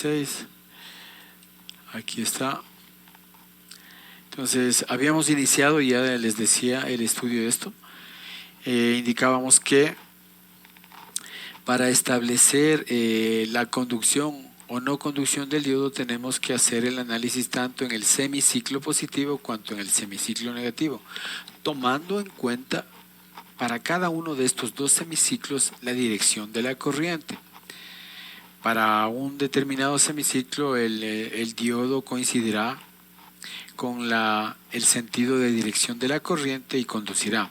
6. Aquí está. Entonces, habíamos iniciado, ya les decía, el estudio de esto. Indicábamos que para establecer la conducción o no conducción del diodo tenemos que hacer el análisis tanto en el semiciclo positivo cuanto en el semiciclo negativo, tomando en cuenta para cada uno de estos dos semiciclos la dirección de la corriente. Para un determinado semiciclo el diodo coincidirá con el sentido de dirección de la corriente y conducirá.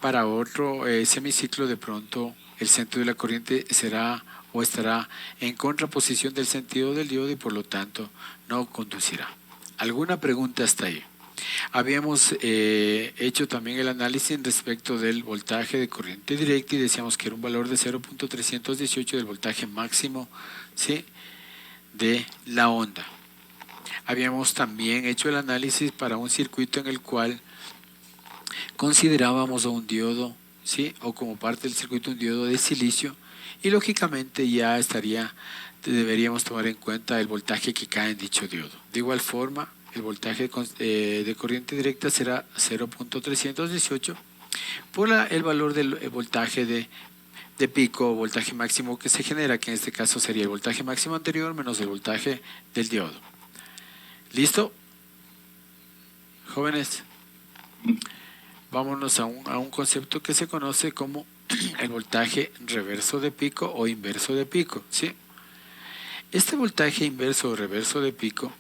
Para otro semiciclo de pronto el sentido de la corriente será o estará en contraposición del sentido del diodo y por lo tanto no conducirá. ¿Alguna pregunta hasta ahí? Habíamos hecho también el análisis respecto del voltaje de corriente directa y decíamos que era un valor de 0.318 del voltaje máximo, ¿sí?, de la onda. Habíamos también hecho el análisis para un circuito en el cual considerábamos a un diodo, ¿sí?, o como parte del circuito un diodo de silicio, y lógicamente ya deberíamos tomar en cuenta el voltaje que cae en dicho diodo. De igual forma, el voltaje de corriente directa será 0.318 por el valor del voltaje de pico o voltaje máximo que se genera, que en este caso sería el voltaje máximo anterior menos el voltaje del diodo. ¿Listo? Jóvenes, vámonos a un concepto que se conoce como el voltaje reverso de pico o inverso de pico, ¿sí? Este voltaje inverso o reverso de pico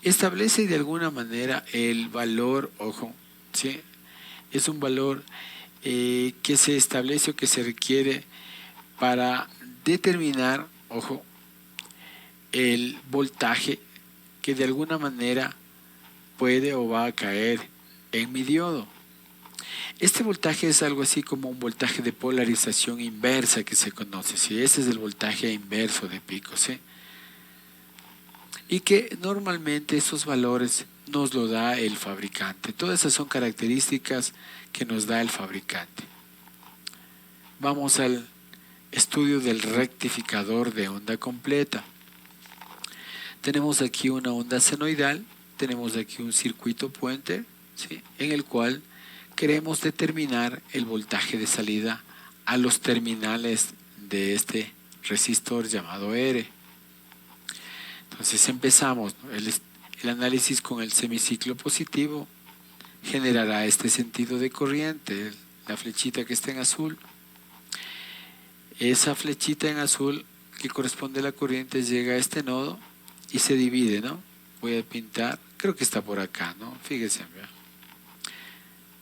establece de alguna manera el valor, ojo, ¿sí?, es un valor que se establece o que se requiere para determinar, ojo, el voltaje que de alguna manera puede o va a caer en mi diodo. Este voltaje es algo así como un voltaje de polarización inversa que se conoce, ¿sí? Ese es el voltaje inverso de pico, ¿sí? Y que normalmente esos valores nos lo da el fabricante. Todas esas son características que nos da el fabricante. Vamos al estudio del rectificador de onda completa. Tenemos aquí una onda senoidal, tenemos aquí un circuito puente, ¿sí?, en el cual queremos determinar el voltaje de salida a los terminales de este resistor llamado R. Entonces empezamos, ¿no?, el análisis con el semiciclo positivo generará este sentido de corriente, la flechita que está en azul. Esa flechita en azul que corresponde a la corriente llega a este nodo y se divide, ¿no? Voy a pintar, creo que está por acá, ¿no? Fíjense, ¿verdad?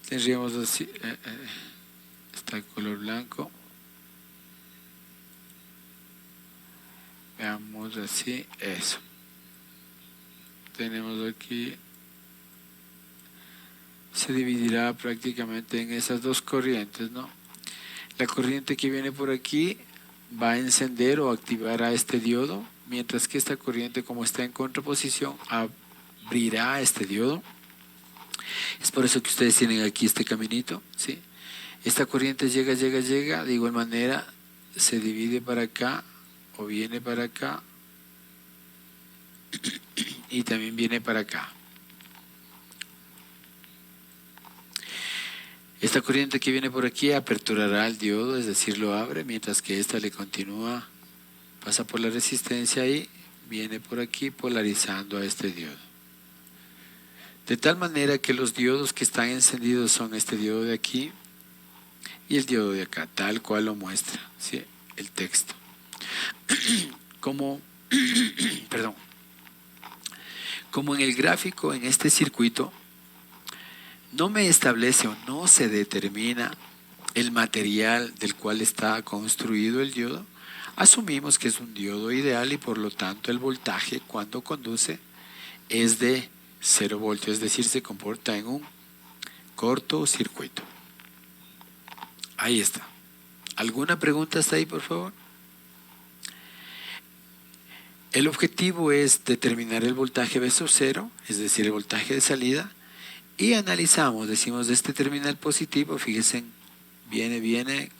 Tendríamos así, está el color blanco. Veamos así, eso. Tenemos aquí, se dividirá prácticamente en esas dos corrientes, ¿no? La corriente que viene por aquí va a encender o activar a este diodo, mientras que esta corriente, como está en contraposición, abrirá este diodo. Es por eso que ustedes tienen aquí este caminito, ¿sí? Esta corriente llega, de igual manera se divide para acá o viene para acá y también viene para acá. Esta corriente que viene por aquí aperturará el diodo, es decir, lo abre, mientras que esta le continúa, pasa por la resistencia y viene por aquí polarizando a este diodo. De tal manera que los diodos que están encendidos son este diodo de aquí y el diodo de acá, tal cual lo muestra, ¿sí?, el texto. Como en el gráfico en este circuito no me establece o no se determina el material del cual está construido el diodo, asumimos que es un diodo ideal y por lo tanto el voltaje cuando conduce es de 0 voltios, es decir, se comporta en un cortocircuito. Ahí está. ¿Alguna pregunta hasta ahí, por favor? El objetivo es determinar el voltaje V sub 0, es decir, el voltaje de salida, y analizamos, decimos de este terminal positivo, fíjense, viene,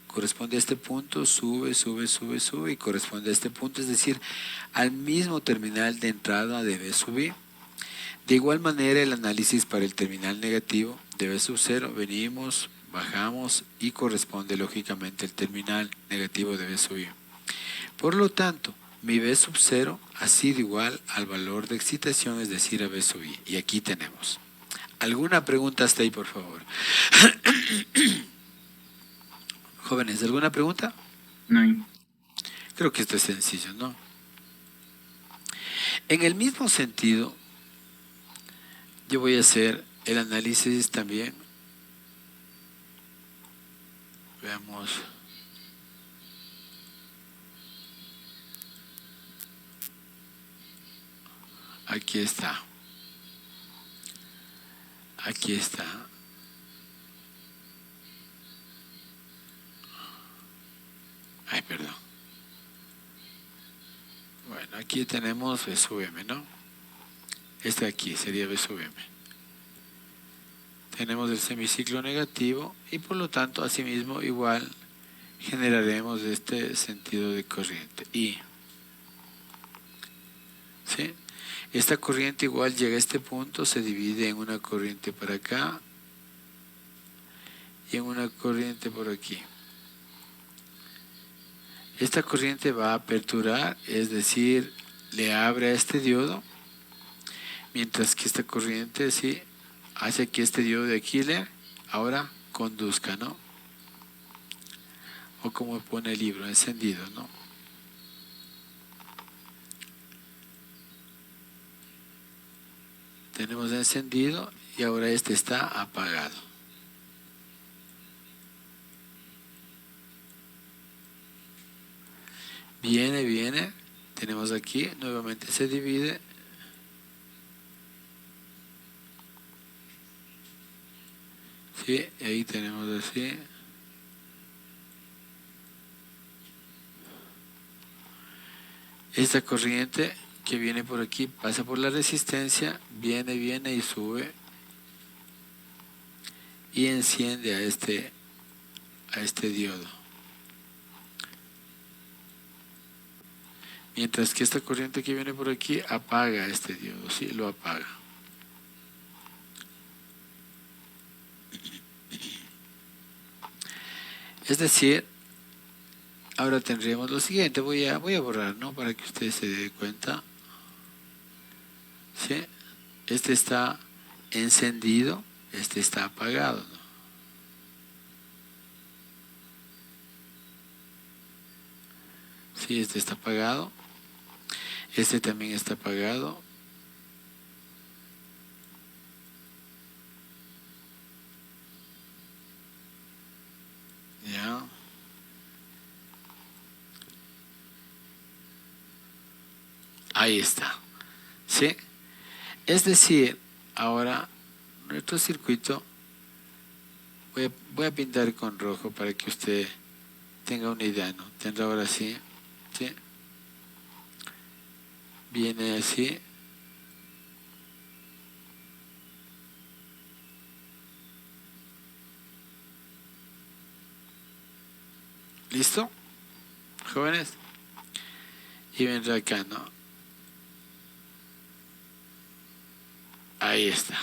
corresponde a este punto, sube y corresponde a este punto, es decir, al mismo terminal de entrada debe subir. De igual manera el análisis para el terminal negativo de B sub 0, venimos, bajamos y corresponde lógicamente el terminal negativo de B sub I. Por lo tanto, mi B sub 0 ha sido igual al valor de excitación, es decir, a B sub I. Y aquí tenemos. ¿Alguna pregunta hasta ahí, por favor? Jóvenes, ¿alguna pregunta? No. Creo que esto es sencillo, ¿no? En el mismo sentido, yo voy a hacer el análisis también. Veamos. Aquí está. Aquí está. Ay, perdón. Bueno, aquí tenemos B sub M, ¿no? Este de aquí sería B sub M. Tenemos el semiciclo negativo y por lo tanto, asimismo, igual generaremos este sentido de corriente I. ¿Sí? Esta corriente igual llega a este punto, se divide en una corriente por acá y en una corriente por aquí. Esta corriente va a aperturar, es decir, le abre a este diodo, mientras que esta corriente sí hace que este diodo de aquí ahora conduzca, ¿no? O como pone el libro, encendido, ¿no? Tenemos encendido y ahora este está apagado. Viene, tenemos aquí, nuevamente se divide. Sí, ahí tenemos así. Esta corriente que viene por aquí pasa por la resistencia, viene y sube y enciende a este diodo. Mientras que esta corriente que viene por aquí apaga este diodo, sí, lo apaga. Es decir, ahora tendríamos lo siguiente, voy a borrar, ¿no? Para que ustedes se den cuenta. ¿Sí? Este está encendido, este está apagado, ¿no? Sí, este está apagado. Este también está apagado. Ya. Ahí está. ¿Sí? Es decir, ahora nuestro circuito voy a pintar con rojo para que usted tenga una idea, ¿no? Tendrá ahora sí. ¿Sí? Viene así. ¿Listo? Jóvenes. Y vendrá acá, ¿no? Ahí está.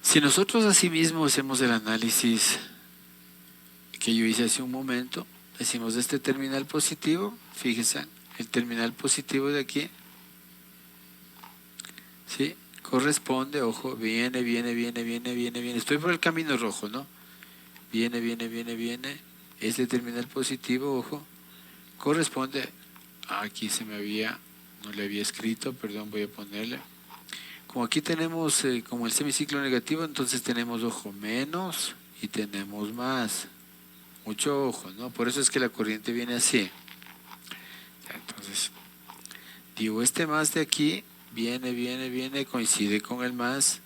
Si nosotros asimismo hacemos el análisis que yo hice hace un momento, decimos este terminal positivo, fíjense, el terminal positivo de aquí, ¿sí? Corresponde, ojo, viene, estoy por el camino rojo, ¿no? Viene, este terminal positivo, ojo, corresponde, aquí no le había escrito, perdón, voy a ponerle. Como aquí tenemos como el semiciclo negativo, entonces tenemos, ojo, menos y tenemos más. Mucho ojo, ¿no? Por eso es que la corriente viene así. Entonces, digo, este más de aquí viene, coincide con el más.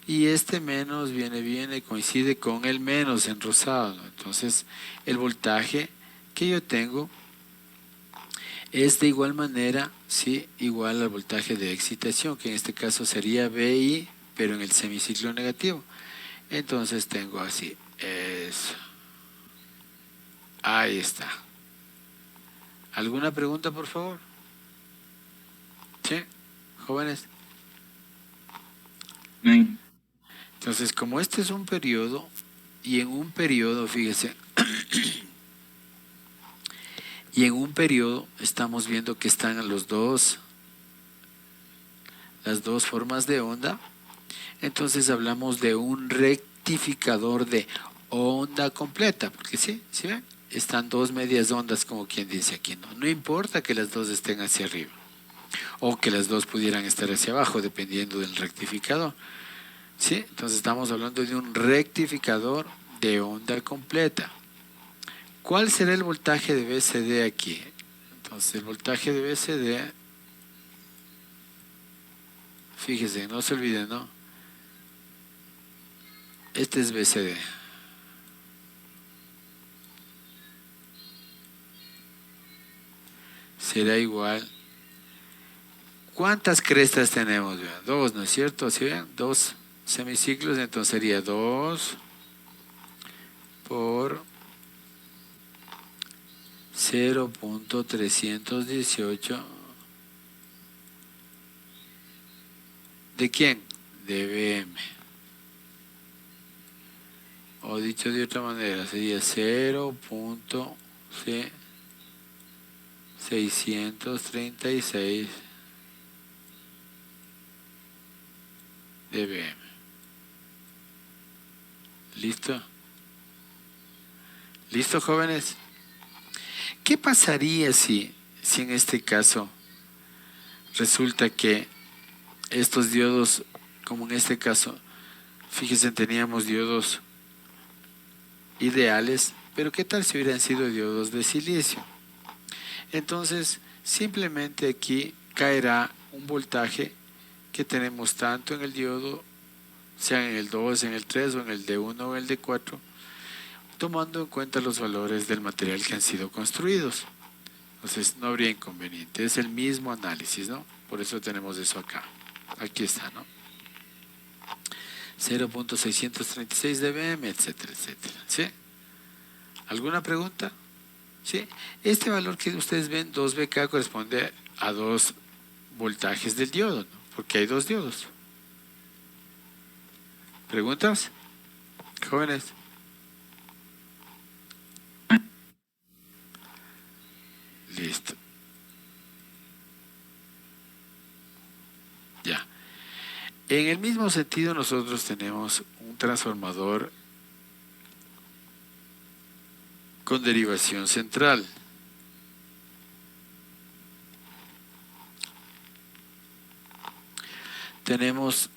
Y este menos viene, coincide con el menos en rosado, ¿no? Entonces, el voltaje que yo tengo es de igual manera, ¿sí? Igual al voltaje de excitación, que en este caso sería VI, pero en el semiciclo negativo. Entonces tengo así. Eso. Ahí está. ¿Alguna pregunta, por favor? ¿Sí? ¿Jóvenes? Entonces, como este es un periodo, y en un periodo, fíjese, y en un periodo estamos viendo que están las dos formas de onda, entonces hablamos de un rectificador de onda completa, porque sí, ¿sí ven? Están dos medias ondas, como quien dice aquí, no importa que las dos estén hacia arriba, o que las dos pudieran estar hacia abajo, dependiendo del rectificador. ¿Sí? Entonces estamos hablando de un rectificador de onda completa. ¿Cuál será el voltaje de BCD aquí? Entonces el voltaje de BCD, fíjese, no se olviden, ¿no? Este es BCD. Será igual. ¿Cuántas crestas tenemos? Dos, ¿no es cierto? ¿Sí ven? Dos semiciclos, entonces sería 2 por 0.318. ¿De quién? De BM. O dicho de otra manera, sería 0.636 de BM. ¿Listo? ¿Listo, jóvenes? ¿Qué pasaría si en este caso resulta que estos diodos, como en este caso, fíjense, teníamos diodos ideales, pero qué tal si hubieran sido diodos de silicio? Entonces, simplemente aquí caerá un voltaje que tenemos tanto en el diodo, sea en el 2, en el 3 o en el D1 o el D4, tomando en cuenta los valores del material que han sido construidos. Entonces no habría inconveniente, es el mismo análisis, ¿no? Por eso tenemos eso acá. Aquí está, ¿no? 0.636 dBm, etcétera, etcétera. ¿Sí? ¿Alguna pregunta? ¿Sí? Este valor que ustedes ven, 2BK, corresponde a 2 voltajes del diodo, ¿no? Porque hay 2 diodos. ¿Preguntas? Jóvenes. Listo. Ya. En el mismo sentido, nosotros tenemos un transformador con derivación central. Tenemos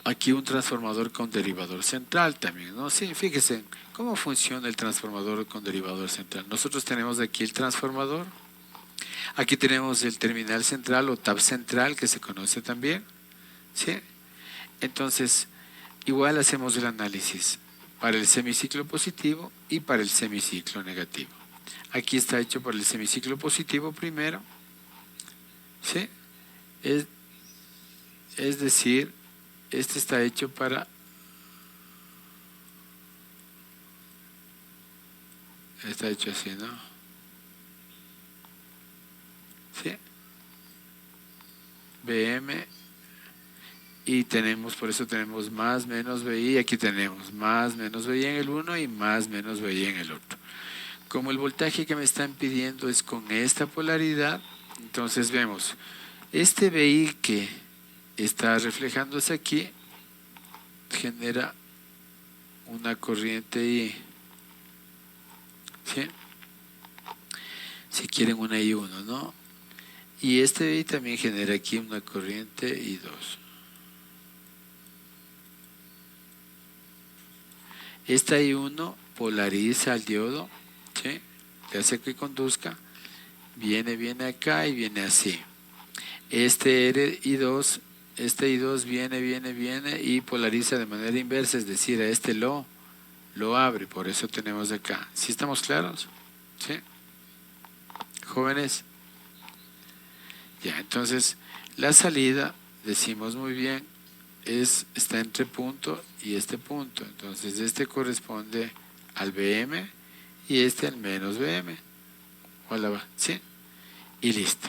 aquí un transformador con derivador central también, ¿no? Sí, fíjense, ¿cómo funciona el transformador con derivador central? Nosotros tenemos aquí el transformador, aquí tenemos el terminal central o tab central, que se conoce también, ¿sí? Entonces, igual hacemos el análisis para el semiciclo positivo y para el semiciclo negativo. Aquí está hecho para el semiciclo positivo primero, ¿sí? Es decir, este está hecho para... Está hecho así, ¿no? ¿Sí? BM, y tenemos, por eso tenemos más menos BI, aquí tenemos más menos BI en el uno y más menos BI en el otro. Como el voltaje que me están pidiendo es con esta polaridad, entonces vemos, este BI que está reflejándose aquí genera una corriente I, ¿sí? Si quieren una I1, ¿no? Y este BI también genera aquí una corriente I2. Esta I1 polariza al diodo, ¿sí? Le hace que conduzca, viene acá y viene así. Este I2 viene y polariza de manera inversa, es decir, a este lo abre, por eso tenemos acá. ¿Sí estamos claros? ¿Sí? Jóvenes. Ya, entonces la salida, decimos muy bien, está entre punto y este punto. Entonces este corresponde al BM y este al menos BM. Hola, ¿sí? Y listo.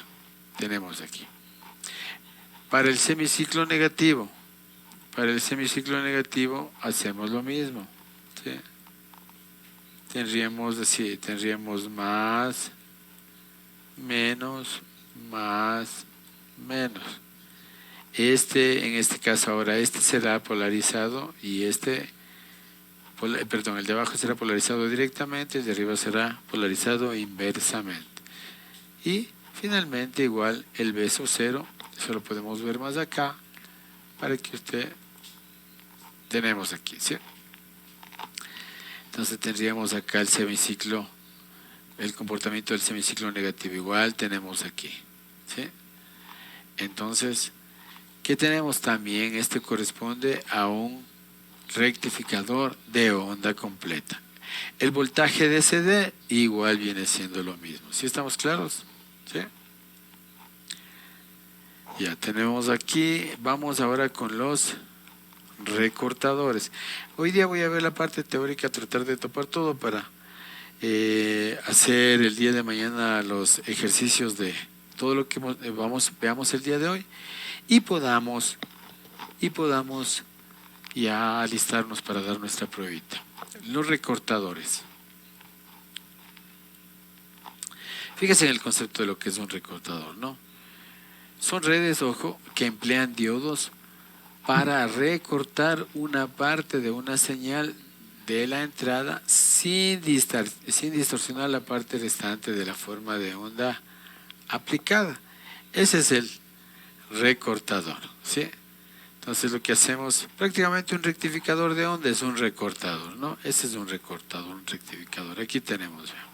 Tenemos aquí. Para el semiciclo negativo, hacemos lo mismo. ¿Sí? Tendríamos más, menos, más, menos. En este caso ahora, este será polarizado y el de abajo será polarizado directamente, el de arriba será polarizado inversamente. Y finalmente igual el B sub 0, eso lo podemos ver más acá, para que tenemos aquí, ¿sí? Entonces tendríamos acá el semiciclo, el comportamiento del semiciclo negativo igual tenemos aquí, ¿sí? Entonces, ¿qué tenemos también? Este corresponde a un rectificador de onda completa. El voltaje DC igual viene siendo lo mismo. ¿Sí estamos claros? ¿Sí? Ya tenemos aquí, vamos ahora con los recortadores. Hoy día voy a ver la parte teórica, tratar de topar todo para hacer el día de mañana los ejercicios de todo lo que veamos el día de hoy y podamos ya alistarnos para dar nuestra pruebita. Los recortadores. Fíjense en el concepto de lo que es un recortador, ¿no? Son redes, ojo, que emplean diodos para recortar una parte de una señal de la entrada sin distorsionar la parte restante de la forma de onda aplicada. Ese es el recortador, ¿sí? Entonces lo que hacemos, prácticamente un rectificador de onda es un recortador, ¿no? Ese es un recortador, un rectificador. Aquí tenemos, vean.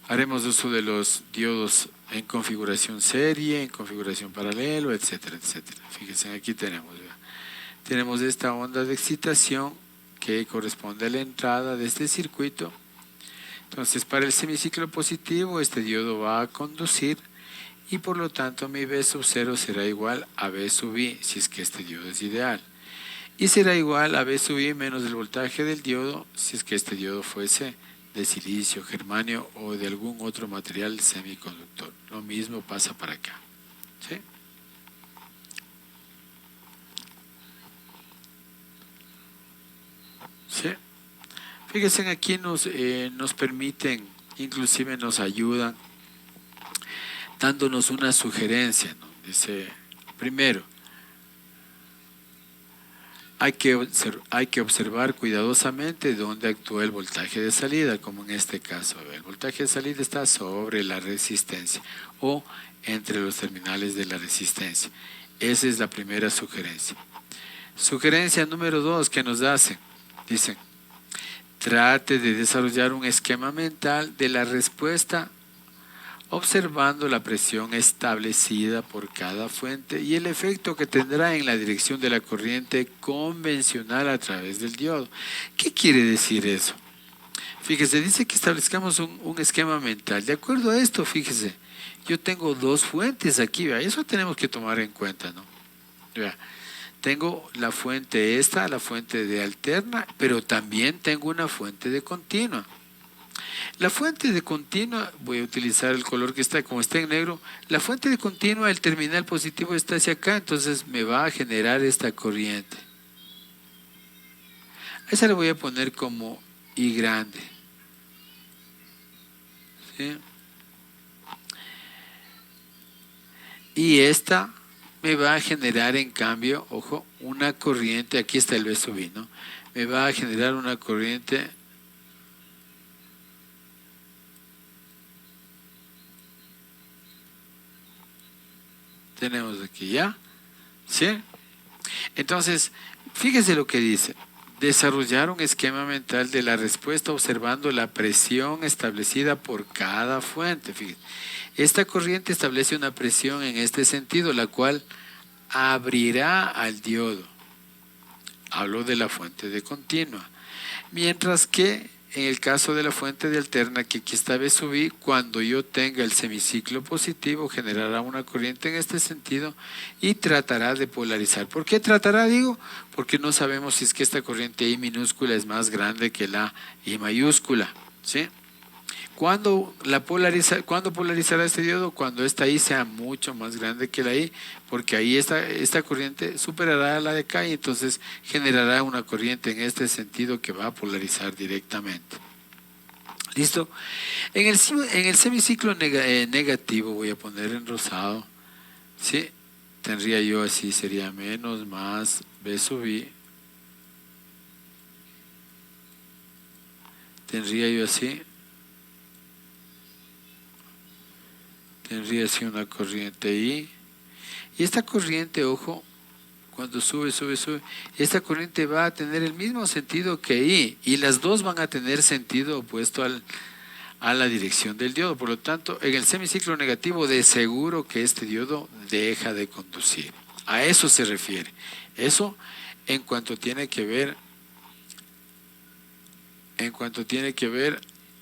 Haremos uso de los diodos en configuración serie, en configuración paralelo, etcétera, etcétera. Fíjense, aquí tenemos, vean. Tenemos esta onda de excitación que corresponde a la entrada de este circuito. Entonces, para el semiciclo positivo, este diodo va a conducir y por lo tanto mi B sub 0 será igual a B sub I, si es que este diodo es ideal. Y será igual a B sub I menos el voltaje del diodo, si es que este diodo fuese de silicio, germanio o de algún otro material semiconductor. Lo mismo pasa para acá. ¿Sí? ¿Sí? Fíjense, aquí nos permiten, inclusive nos ayudan, dándonos una sugerencia, ¿no? Dice, primero, hay que observar cuidadosamente dónde actúa el voltaje de salida, como en este caso. El voltaje de salida está sobre la resistencia o entre los terminales de la resistencia. Esa es la primera sugerencia. Sugerencia número 2 que nos hacen, dicen, trate de desarrollar un esquema mental de la respuesta observando la presión establecida por cada fuente y el efecto que tendrá en la dirección de la corriente convencional a través del diodo. ¿Qué quiere decir eso? Fíjese, dice que establezcamos un esquema mental. De acuerdo a esto, fíjese, yo tengo dos fuentes aquí, ¿vea? Eso tenemos que tomar en cuenta, ¿no? ¿Vea? Tengo la fuente la fuente de alterna, pero también tengo una fuente de continua. La fuente de continua, voy a utilizar el color que está, como está en negro, la fuente de continua, el terminal positivo está hacia acá, entonces me va a generar esta corriente. A esa le voy a poner como I grande. ¿Sí? Y esta me va a generar en cambio, ojo, una corriente, aquí está el B sub I, ¿no? Me va a generar una corriente tenemos aquí ya, ¿sí? Entonces, fíjese lo que dice, desarrollar un esquema mental de la respuesta observando la presión establecida por cada fuente. Fíjese, esta corriente establece una presión en este sentido, la cual abrirá al diodo. Hablo de la fuente de continua. Mientras que en el caso de la fuente de alterna, que aquí está B sub I, cuando yo tenga el semiciclo positivo, generará una corriente en este sentido y tratará de polarizar. ¿Por qué tratará? Digo, porque no sabemos si es que esta corriente I minúscula es más grande que la I mayúscula, ¿sí? ¿Cuándo polarizará este diodo? Cuando esta I sea mucho más grande que la I, porque ahí esta corriente superará a la de acá y entonces generará una corriente en este sentido que va a polarizar directamente. ¿Listo? En el semiciclo negativo, voy a poner en rosado, ¿sí? Tendría yo así, sería menos más B sub I. Tendría yo así. Tendría así una corriente I. Y esta corriente, ojo, cuando sube, esta corriente va a tener el mismo sentido que I. Y las dos van a tener sentido opuesto a la dirección del diodo. Por lo tanto, en el semiciclo negativo, de seguro que este diodo deja de conducir. A eso se refiere. Eso en cuanto tiene que ver,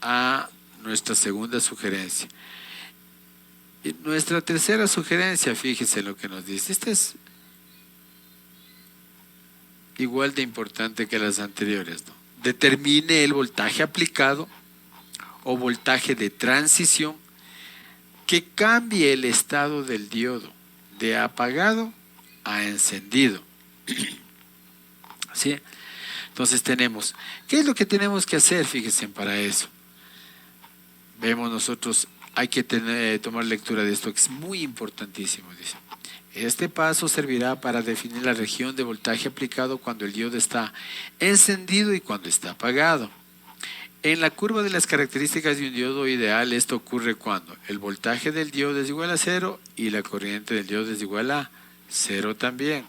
a nuestra segunda sugerencia. Y nuestra tercera sugerencia, fíjese lo que nos dice. Esta es igual de importante que las anteriores, ¿no? Determine el voltaje aplicado o voltaje de transición que cambie el estado del diodo de apagado a encendido. ¿Sí? Entonces tenemos, ¿qué es lo que tenemos que hacer? Fíjense para eso. Vemos nosotros, hay que tomar lectura de esto, que es muy importantísimo, dice. Este paso servirá para definir la región de voltaje aplicado cuando el diodo está encendido y cuando está apagado. En la curva de las características de un diodo ideal, esto ocurre cuando el voltaje del diodo es igual a 0 y la corriente del diodo es igual a 0 también.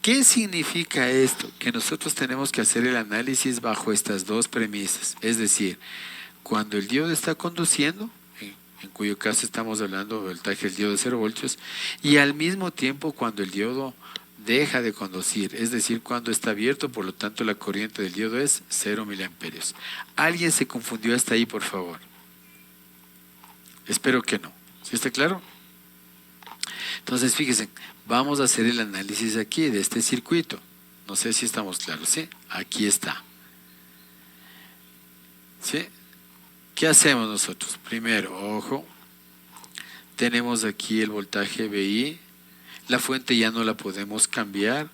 ¿Qué significa esto? Que nosotros tenemos que hacer el análisis bajo estas dos premisas. Es decir, cuando el diodo está conduciendo, en cuyo caso estamos hablando del voltaje del diodo de 0 voltios, y al mismo tiempo cuando el diodo deja de conducir, es decir, cuando está abierto, por lo tanto la corriente del diodo es 0 miliamperios. ¿Alguien se confundió hasta ahí, por favor? Espero que no. ¿Sí está claro? Entonces, fíjense, vamos a hacer el análisis aquí de este circuito. No sé si estamos claros, ¿sí? Aquí está. ¿Sí? ¿Qué hacemos nosotros? Primero, ojo, tenemos aquí el voltaje VI, la fuente ya no la podemos cambiar,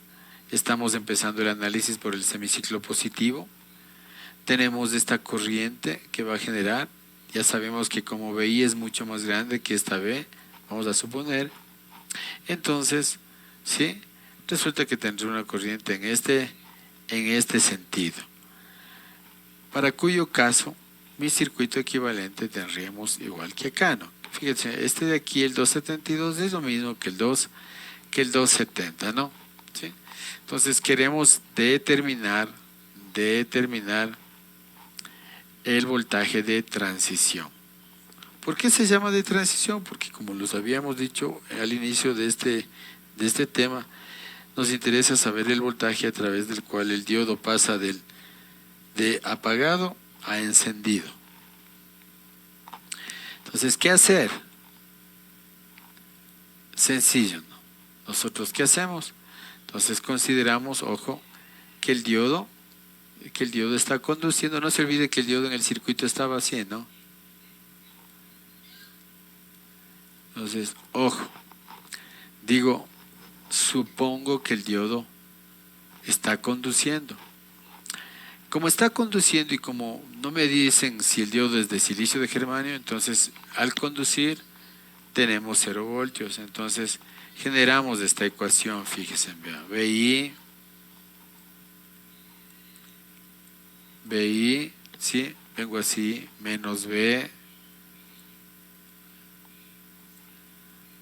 estamos empezando el análisis por el semiciclo positivo, tenemos esta corriente que va a generar, ya sabemos que como VI es mucho más grande que esta V, vamos a suponer, entonces, ¿sí? Resulta que tendrá una corriente en este sentido, para cuyo caso mi circuito equivalente tendríamos igual que acá, ¿no? Fíjense, este de aquí, el 272, es lo mismo que el 270, ¿no? ¿Sí? Entonces queremos determinar el voltaje de transición. ¿Por qué se llama de transición? Porque como los habíamos dicho al inicio de este tema, nos interesa saber el voltaje a través del cual el diodo pasa de apagado a encendido. Entonces, ¿qué hacer? Sencillo, ¿no? Nosotros, ¿qué hacemos? Entonces consideramos, ojo, que el diodo está conduciendo. No se olvide que el diodo en el circuito estaba así, ¿no? Entonces, ojo, digo, supongo que el diodo está conduciendo. Como está conduciendo y como no me dicen si el diodo es de silicio de germanio, entonces al conducir tenemos 0 voltios. Entonces generamos esta ecuación, fíjense, VI, ¿sí? Vengo así, menos V,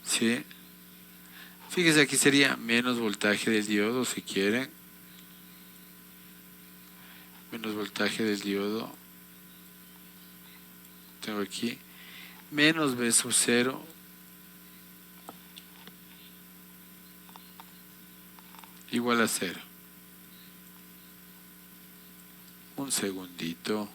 ¿sí? Fíjense, aquí sería menos voltaje del diodo, si quieren. Menos voltaje del diodo. Tengo aquí menos V sub 0 igual a 0. un segundito.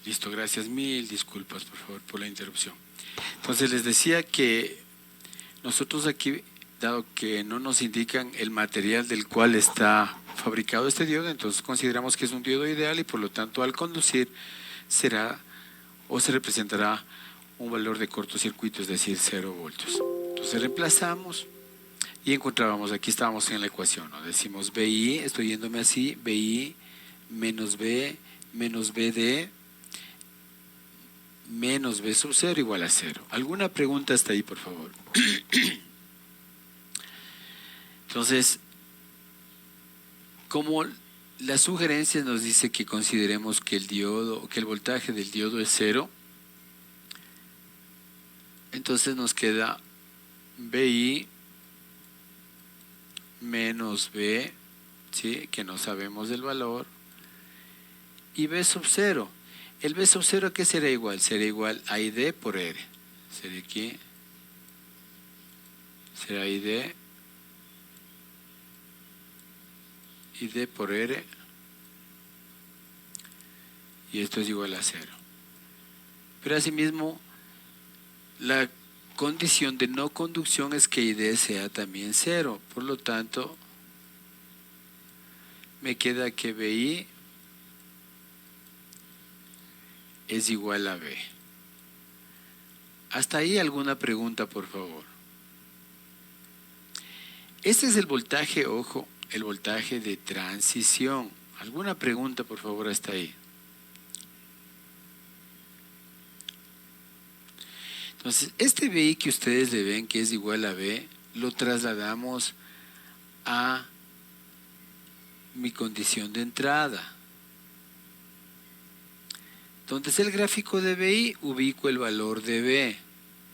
Listo, gracias. Mil disculpas, por favor, por la interrupción. Entonces les decía que nosotros aquí, dado que no nos indican el material del cual está fabricado este diodo, entonces consideramos que es un diodo ideal y por lo tanto al conducir será o se representará un valor de cortocircuito, es decir, 0 voltios. Entonces reemplazamos y encontrábamos, aquí estábamos en la ecuación, ¿no? Decimos BI, estoy yéndome así, BI menos B menos BD menos B sub 0 igual a 0. ¿Alguna pregunta hasta ahí, por favor? Entonces, como la sugerencia nos dice que consideremos que el diodo, que el voltaje del diodo es 0, entonces nos queda BI menos B, ¿sí?, que no sabemos del valor, y B sub 0. El B sub 0, ¿a qué será igual? Será igual a ID por R. Será aquí, será ID por R, y esto es igual a 0. Pero asimismo, la condición de no conducción es que ID sea también 0. Por lo tanto, me queda que BI es igual a B. ¿Hasta ahí alguna pregunta, por favor? Este es el voltaje, ojo, el voltaje de transición. ¿Alguna pregunta, por favor, hasta ahí? Entonces, este BI que ustedes le ven que es igual a B, lo trasladamos a mi condición de entrada. Entonces, el gráfico de BI, ubico el valor de B,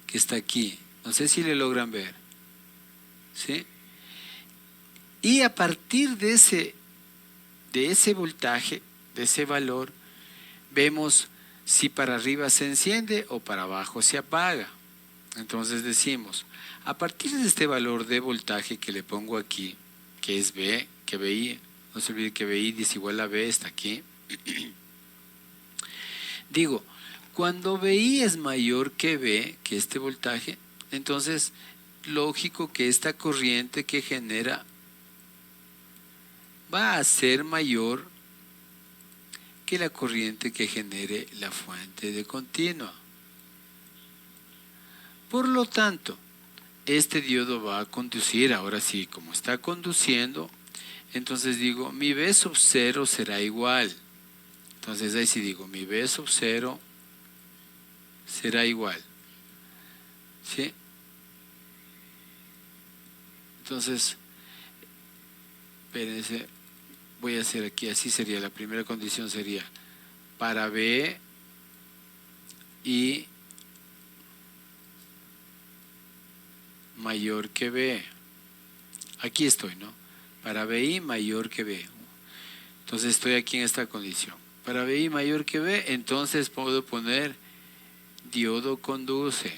que está aquí. No sé si le logran ver. ¿Sí? Y a partir de ese voltaje, de ese valor, vemos si para arriba se enciende o para abajo se apaga. Entonces decimos, a partir de este valor de voltaje que le pongo aquí, que es B, que BI, no se olvide que BI es igual a B, está aquí. Digo, cuando BI es mayor que B, que este voltaje, entonces lógico que esta corriente que genera va a ser mayor que la corriente que genere la fuente de continua. Por lo tanto, este diodo va a conducir, ahora sí, como está conduciendo, entonces digo, mi B sub 0 será igual. Entonces ahí sí digo, mi B sub 0 será igual. ¿Sí? Entonces, espérense, voy a hacer aquí, así sería, la primera condición sería para B y mayor que B. Aquí estoy, ¿no? Para BI mayor que B. Entonces estoy aquí en esta condición. Para BI mayor que B, entonces puedo poner diodo conduce.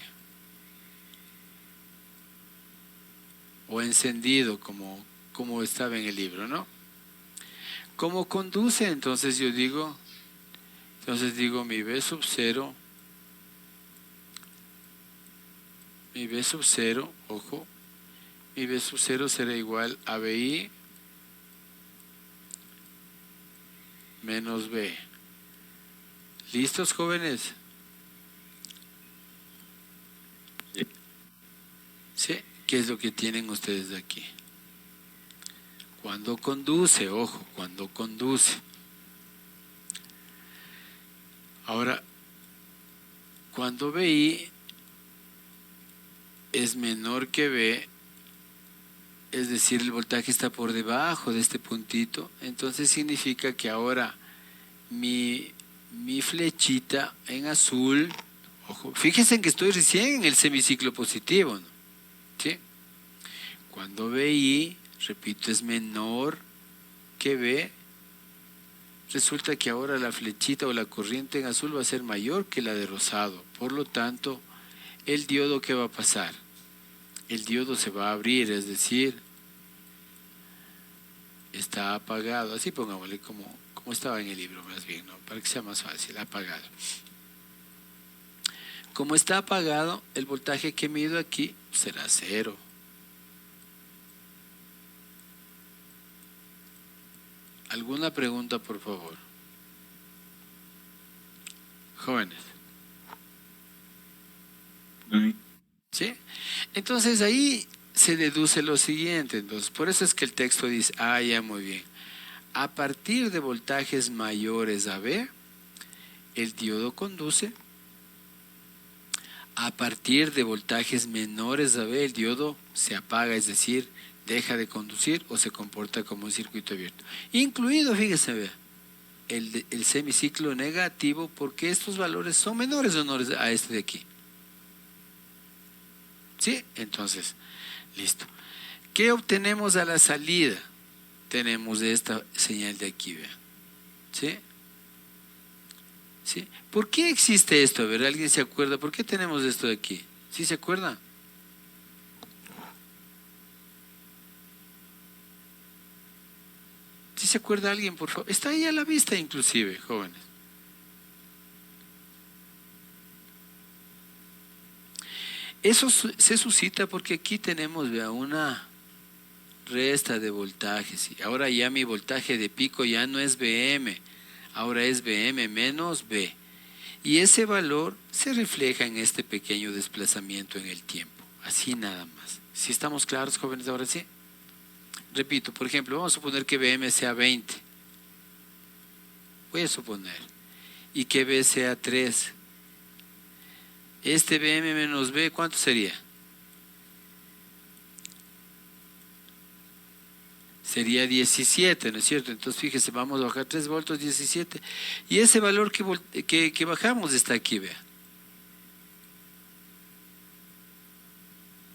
O encendido, como estaba en el libro, ¿no? ¿Cómo conduce? Entonces yo digo, mi B sub 0, ojo, mi B sub 0 será igual a BI menos B. ¿Listos, jóvenes? ¿Sí? ¿Qué es lo que tienen ustedes de aquí? Cuando conduce, ojo, cuando conduce. Ahora, cuando BI es menor que B, es decir, el voltaje está por debajo de este puntito, entonces significa que ahora mi flechita en azul, ojo, fíjense que estoy recién en el semiciclo positivo, ¿no? ¿Sí? Cuando BI, repito, es menor que B, resulta que ahora la flechita o la corriente en azul va a ser mayor que la de rosado. Por lo tanto, el diodo, ¿qué va a pasar? El diodo se va a abrir, es decir, está apagado. Así pongámosle como como estaba en el libro más bien, ¿no? Para que sea más fácil, apagado. Como está apagado, el voltaje que mido aquí será 0. ¿Alguna pregunta, por favor? Jóvenes. ¿Sí? Entonces ahí se deduce lo siguiente. Entonces, por eso es que el texto dice, ya muy bien. A partir de voltajes mayores a V, el diodo conduce. A partir de voltajes menores a V, el diodo se apaga, es decir, deja de conducir o se comporta como un circuito abierto. Incluido, fíjese, vea, el semiciclo negativo, porque estos valores son menores o menores a este de aquí. ¿Sí? Entonces, listo. ¿Qué obtenemos a la salida? Tenemos esta señal de aquí, vean. ¿Sí? ¿Sí? ¿Por qué existe esto? A ver, ¿alguien se acuerda? ¿Por qué tenemos esto de aquí? ¿Sí se acuerda? ¿Sí se acuerda alguien, por favor? Está ahí a la vista inclusive, jóvenes. Eso se suscita porque aquí tenemos, vea, una resta de voltajes. Y ahora ya mi voltaje de pico ya no es Vm, ahora es Vm menos V. Y ese valor se refleja en este pequeño desplazamiento en el tiempo. Así nada más. ¿Sí estamos claros, jóvenes? Ahora sí. Repito, por ejemplo, vamos a suponer que Vm sea 20. Voy a suponer. Y que V sea 3. Este Vm menos V, ¿cuánto sería? Sería 17, ¿no es cierto? Entonces fíjese, vamos a bajar 3 voltios, 17. Y ese valor que bajamos está aquí, vea.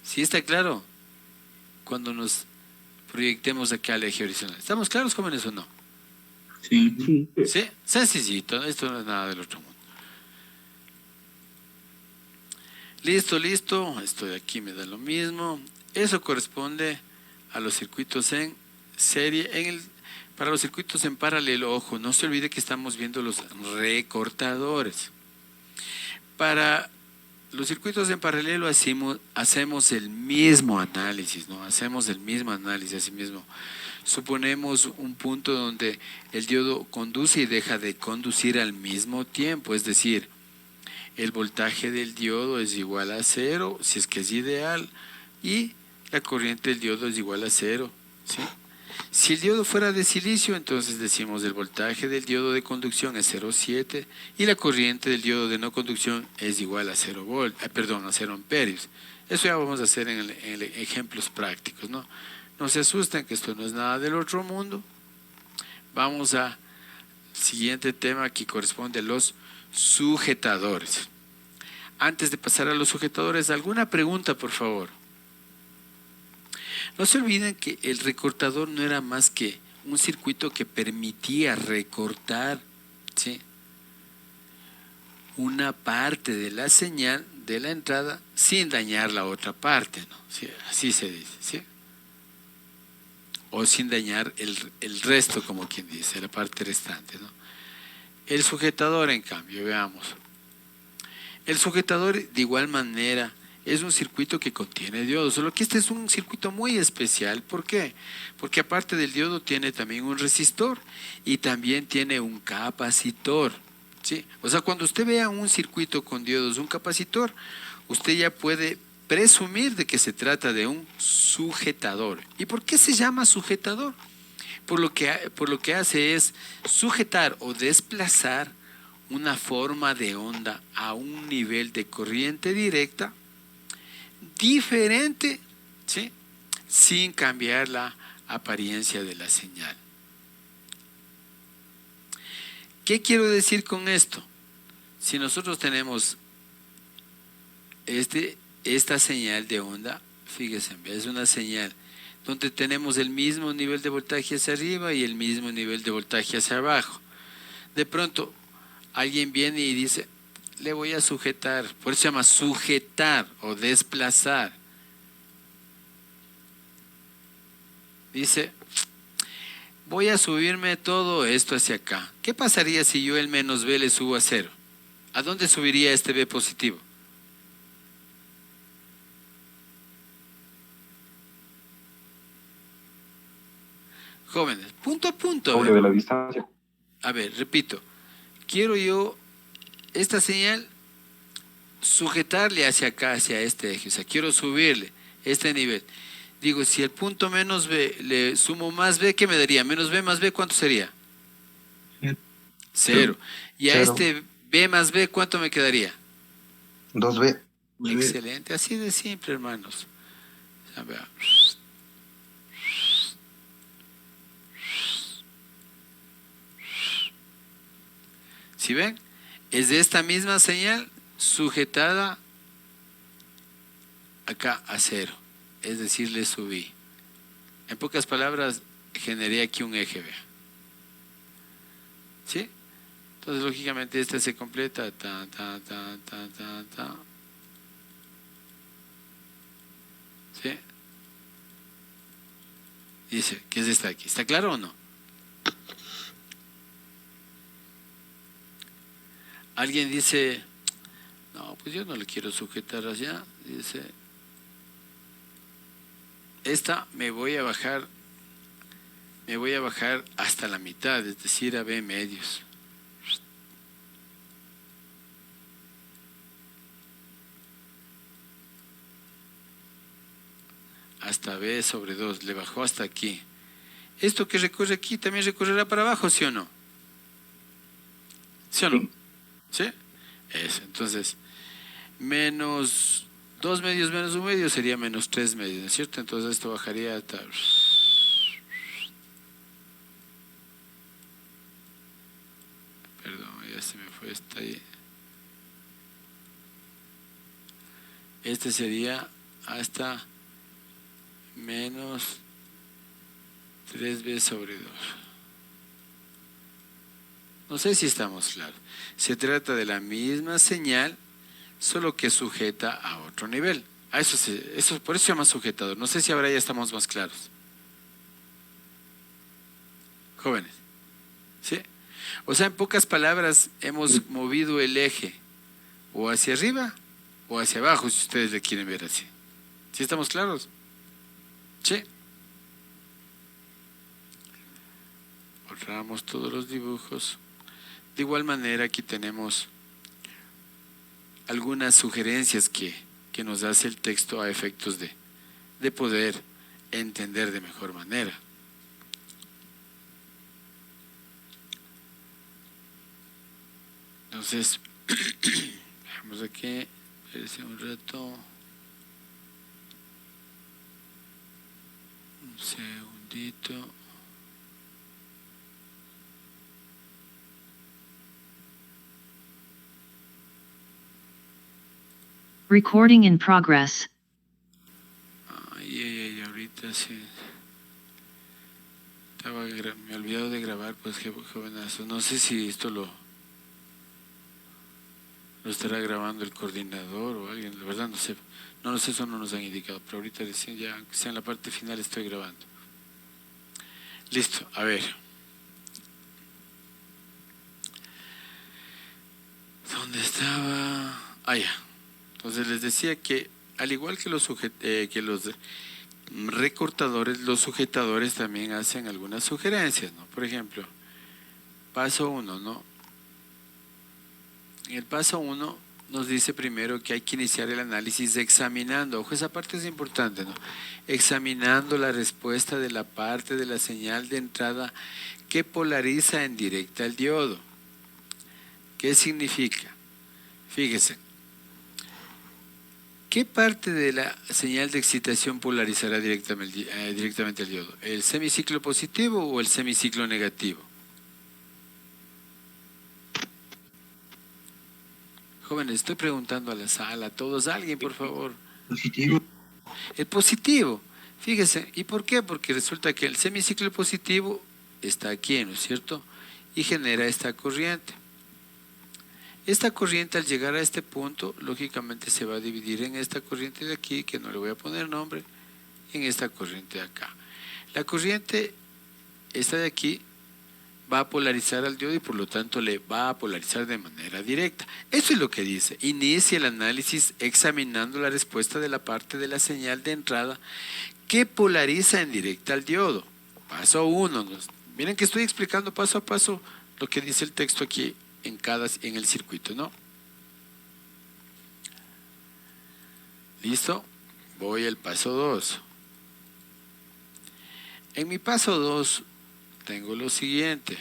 ¿Sí está claro? Cuando nos proyectemos acá al eje horizontal. ¿Estamos claros, jóvenes, o no? Sí. ¿Sí? Sencillito, esto no es nada del otro mundo. Listo, listo. Esto de aquí me da lo mismo. Eso corresponde a los circuitos en serie. Para los circuitos en paralelo, ojo, no se olvide que estamos viendo los recortadores. Para los circuitos en paralelo hacemos el mismo análisis, ¿no? Hacemos el mismo análisis, así mismo. Suponemos un punto donde el diodo conduce y deja de conducir al mismo tiempo, es decir, el voltaje del diodo es igual a 0, si es que es ideal, y la corriente del diodo es igual a 0, ¿sí? Si el diodo fuera de silicio, entonces decimos el voltaje del diodo de conducción es 0,7 y la corriente del diodo de no conducción es igual a 0 a 0 amperios. Eso ya vamos a hacer en ejemplos prácticos, ¿no? No se asusten que esto no es nada del otro mundo. Vamos al siguiente tema que corresponde a los sujetadores. Antes de pasar a los sujetadores, ¿alguna pregunta, por favor? No se olviden que el recortador no era más que un circuito que permitía recortar, ¿sí?, una parte de la señal de la entrada sin dañar la otra parte, ¿no? ¿Sí? Así se dice, ¿sí? O sin dañar el resto, como quien dice, la parte restante, ¿no? El sujetador, en cambio, veamos. El sujetador, de igual manera, es un circuito que contiene diodos, solo que este es un circuito muy especial. ¿Por qué? Porque aparte del diodo tiene también un resistor y también tiene un capacitor, ¿sí? O sea, cuando usted vea un circuito con diodos, un capacitor, usted ya puede presumir de que se trata de un sujetador. ¿Y por qué se llama sujetador? Por lo que hace es sujetar o desplazar una forma de onda a un nivel de corriente directa diferente, ¿sí?, sin cambiar la apariencia de la señal. ¿Qué quiero decir con esto? Si nosotros tenemos esta señal de onda, fíjense, es una señal donde tenemos el mismo nivel de voltaje hacia arriba y el mismo nivel de voltaje hacia abajo. De pronto, alguien viene y dice, le voy a sujetar, por eso se llama sujetar o desplazar. Dice, voy a subirme todo esto hacia acá. ¿Qué pasaría si yo el menos B le subo a 0? ¿A dónde subiría este B positivo? Jóvenes, punto a punto. Doble de la distancia. A ver, repito. Quiero yo esta señal sujetarle hacia acá, hacia este eje. O sea, quiero subirle este nivel. Digo, si el punto menos B le sumo más B, ¿qué me daría? Menos B más B, ¿cuánto sería? 0. Y a 0. este B más B, ¿cuánto me quedaría? 2B. Excelente, así de simple, hermanos. A ver. ¿Sí ven? Es de esta misma señal sujetada acá a 0. Es decir, le subí. En pocas palabras, generé aquí un eje, vea. ¿Sí? Entonces, lógicamente, este se completa. ¿Sí? Dice, ¿qué es esta aquí? ¿Está claro o no? Alguien dice, no, pues yo no le quiero sujetar allá. Dice, esta me voy a bajar hasta la mitad, es decir, a B medios. Hasta B sobre 2, le bajó hasta aquí. Esto que recorre aquí también recorrerá para abajo, ¿sí o no? ¿Sí o no? ¿Sí? Eso, entonces, menos 2 medios menos 1 medio sería menos 3 medios, ¿no es cierto? Entonces esto bajaría hasta... Perdón, ya se me fue esta ahí. Este sería hasta menos 3b sobre 2. No sé si estamos claros. Se trata de la misma señal, solo que sujeta a otro nivel. Por eso se llama sujetador. No sé si ahora ya estamos más claros. Jóvenes. ¿Sí? O sea, en pocas palabras, hemos movido el eje o hacia arriba o hacia abajo, si ustedes le quieren ver así. ¿Sí estamos claros? Sí. Borramos todos los dibujos. De igual manera, aquí tenemos algunas sugerencias que nos hace el texto a efectos de poder entender de mejor manera. Entonces, vamos aquí, espérense un rato. Un segundito. Recording in progress. Ay, ahorita sí. Me he olvidado de grabar, pues, jovenazo. No sé si esto lo estará grabando el coordinador o alguien, la verdad no sé. No sé, eso no nos han indicado, pero ahorita recién ya, aunque sea en la parte final, estoy grabando. Listo, a ver. ¿Dónde estaba? Ah, ya. Entonces les decía que, al igual que los recortadores, los sujetadores también hacen algunas sugerencias, ¿no? Por ejemplo, paso 1, ¿no? En el paso 1 nos dice primero que hay que iniciar el análisis examinando, ojo, esa parte es importante, ¿no? Examinando la respuesta de la parte de la señal de entrada que polariza en directa el diodo. ¿Qué significa? Fíjese. ¿Qué parte de la señal de excitación polarizará directamente el diodo? ¿El semiciclo positivo o el semiciclo negativo? Jóvenes, estoy preguntando a la sala, a todos, alguien por favor. Positivo. El positivo, fíjese, ¿y por qué? Porque resulta que el semiciclo positivo está aquí, ¿no es cierto? Y genera esta corriente. Esta corriente al llegar a este punto, lógicamente se va a dividir en esta corriente de aquí, que no le voy a poner nombre, y en esta corriente de acá. La corriente esta de aquí va a polarizar al diodo y por lo tanto le va a polarizar de manera directa. Eso es lo que dice. Inicia el análisis examinando la respuesta de la parte de la señal de entrada que polariza en directa al diodo. Paso 1. Miren que estoy explicando paso a paso lo que dice el texto aquí en el circuito, ¿no? ¿Listo? Voy al paso 2. En mi paso 2 tengo lo siguiente.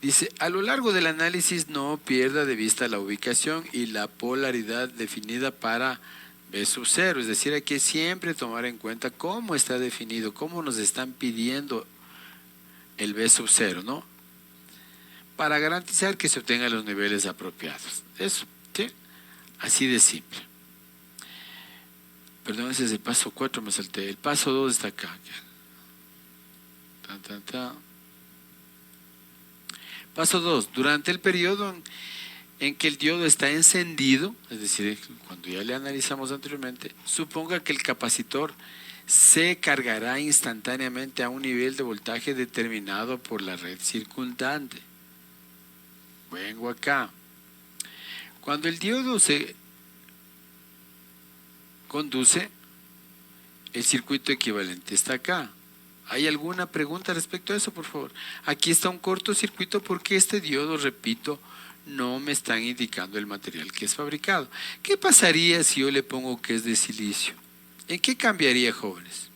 Dice, a lo largo del análisis no pierda de vista la ubicación y la polaridad definida para B sub 0. Es decir, hay que siempre tomar en cuenta cómo está definido, cómo nos están pidiendo el B sub 0, ¿no? Para garantizar que se obtengan los niveles apropiados. Eso, ¿sí? Así de simple. Perdón, ese es el paso 4, me salté. El paso 2 está acá. Paso 2. Durante el periodo en que el diodo está encendido, es decir, cuando ya le analizamos anteriormente, suponga que el capacitor se cargará instantáneamente a un nivel de voltaje determinado por la red circundante. Vengo acá. Cuando el diodo se conduce, el circuito equivalente está acá. ¿Hay alguna pregunta respecto a eso, por favor? Aquí está un cortocircuito porque este diodo, repito, no me están indicando el material que es fabricado. ¿Qué pasaría si yo le pongo que es de silicio? ¿En qué cambiaría, jóvenes?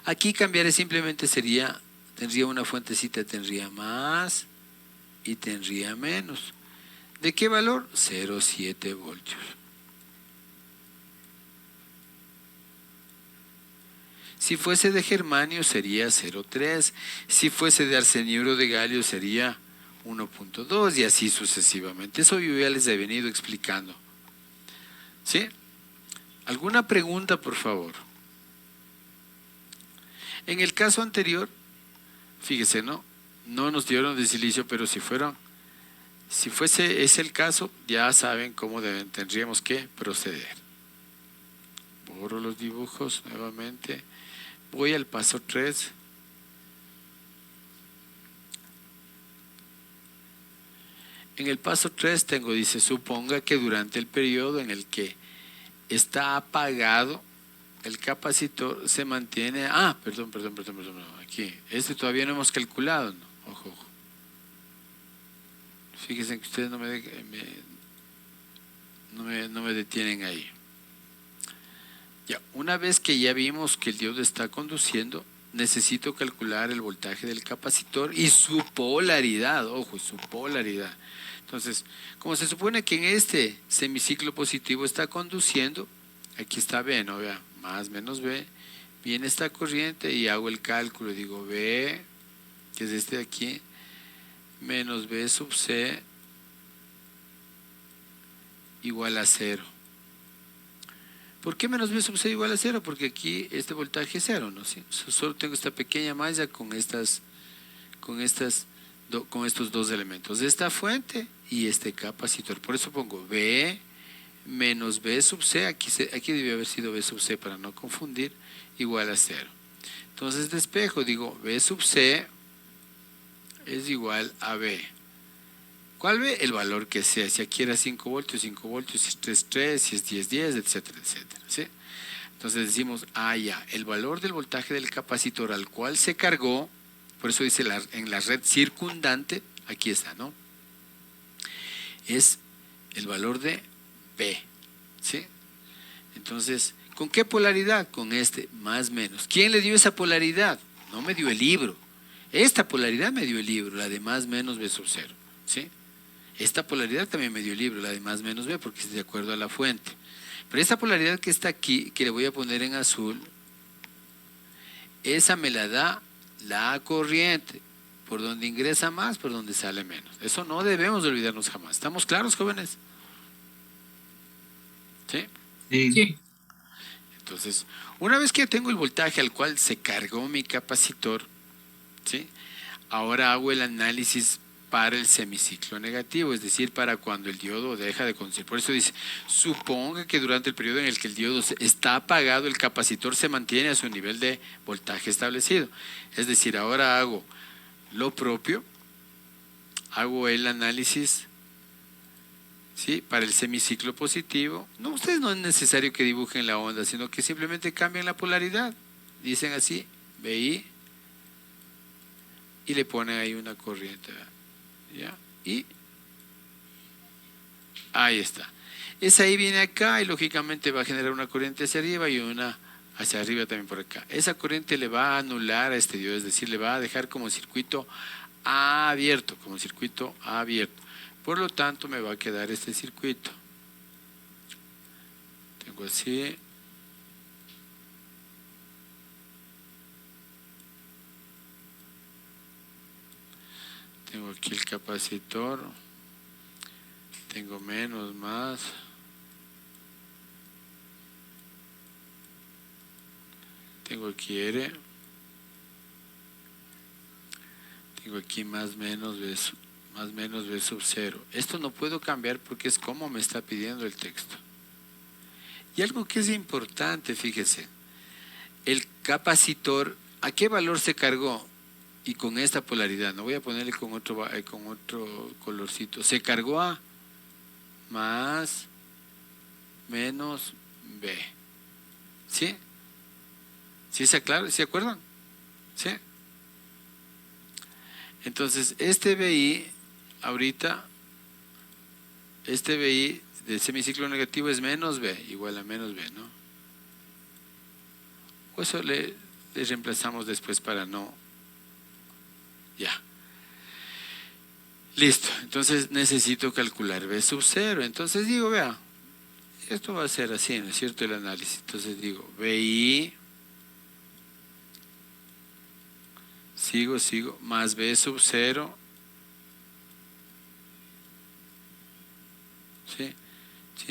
Aquí cambiaría simplemente tendría una fuentecita, tendría más y tendría menos. ¿De qué valor? 0,7 voltios. Si fuese de germanio sería 0,3, si fuese de arseniuro de galio sería 1,2 y así sucesivamente. Eso yo ya les he venido explicando. ¿Sí? ¿Alguna pregunta, por favor? En el caso anterior, fíjese, ¿no? No nos dieron de silicio, pero si fuese ese el caso, ya saben cómo tendríamos que proceder. Borro los dibujos nuevamente. Voy al paso 3. En el paso 3 dice, suponga que durante el periodo en el que está apagado, el capacitor se mantiene... Perdón, aquí. Este todavía no hemos calculado, ¿no? Ojo. Fíjense que ustedes no me detienen ahí. Ya, una vez que ya vimos que el diodo está conduciendo, necesito calcular el voltaje del capacitor y su polaridad, ojo, su polaridad. Entonces, como se supone que en este semiciclo positivo está conduciendo, aquí está B, ¿no? Vea, más menos B, viene esta corriente y hago el cálculo, digo B, que es este de aquí, menos B sub C igual a 0. ¿Por qué menos B sub C igual a 0? Porque aquí este voltaje es 0, ¿no? ¿Sí? Solo tengo esta pequeña malla con estos dos elementos, esta fuente y este capacitor. Por eso pongo B menos B sub C, aquí debe haber sido B sub C para no confundir, igual a 0. Entonces despejo, digo B sub C es igual a B. ¿Cuál B? El valor que sea. Si aquí era 5 voltios, 5 voltios, si es 3, 3, si es 10, 10, etcétera, etcétera. ¿Sí? Entonces decimos, ya, el valor del voltaje del capacitor al cual se cargó, por eso dice en la red circundante, aquí está, ¿no? Es el valor de B. ¿Sí? Entonces, ¿con qué polaridad? Con este, más menos. ¿Quién le dio esa polaridad? No me dio el libro. Esta polaridad me dio el libro, la de más menos B sub 0. ¿Sí? Esta polaridad también me dio el libro, la de más menos B, porque es de acuerdo a la fuente. Pero esta polaridad que está aquí, que le voy a poner en azul, esa me la da la corriente, por donde ingresa más, por donde sale menos. Eso no debemos olvidarnos jamás. ¿Estamos claros, jóvenes? ¿Sí? Sí. Entonces, una vez que tengo el voltaje al cual se cargó mi capacitor, ¿sí? Ahora hago el análisis para el semiciclo negativo, es decir, para cuando el diodo deja de conducir. Por eso dice, suponga que durante el periodo en el que el diodo está apagado, el capacitor se mantiene a su nivel de voltaje establecido. Es decir, ahora hago lo propio, hago el análisis, ¿sí?, para el semiciclo positivo. No, ustedes no es necesario que dibujen la onda, sino que simplemente cambian la polaridad. Dicen así, VI, y le ponen ahí una corriente, ¿ya? Y ahí está. Esa ahí viene acá y lógicamente va a generar una corriente hacia arriba y una hacia arriba también por acá. Esa corriente le va a anular a este diodo, es decir, le va a dejar como circuito abierto, Por lo tanto, me va a quedar este circuito. Tengo así. Tengo aquí el capacitor. Tengo menos, más. Tengo aquí R. Tengo aquí más menos B sub 0. Esto no puedo cambiar porque es como me está pidiendo el texto. Y algo que es importante, fíjese. El capacitor, ¿a qué valor se cargó? Y con esta polaridad, no voy a ponerle con otro colorcito. Se cargó a más menos B. ¿Sí? ¿Sí se aclara? ¿Se acuerdan? ¿Sí? Entonces, este BI, ahorita, este BI del semiciclo negativo es menos B, igual a menos B, ¿no? O eso le reemplazamos después para no. Ya. Listo. Entonces necesito calcular B sub 0. Entonces digo, vea, esto va a ser así, ¿no es cierto? El análisis. Entonces digo, BI, sigo, más B sub 0, ¿sí?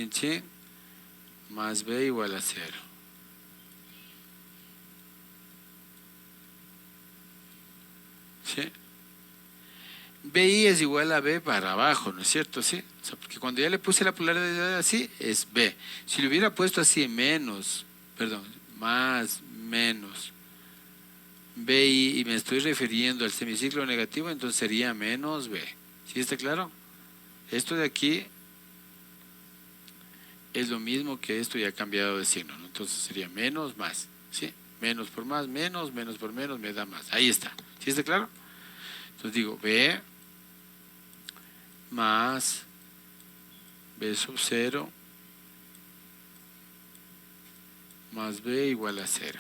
Chin, más B igual a 0. ¿Sí? BI es igual a B para abajo, ¿no es cierto? ¿Sí? O sea, porque cuando ya le puse la polaridad así, es B. Si le hubiera puesto así más, menos, BI, y me estoy refiriendo al semiciclo negativo, entonces sería menos B. ¿Sí está claro? Esto de aquí es lo mismo que esto, ya ha cambiado de signo, ¿no? Entonces sería menos, más, ¿sí? Menos por más, menos por menos me da más. Ahí está. ¿Sí está claro? Entonces digo, B más B sub 0 más B igual a 0.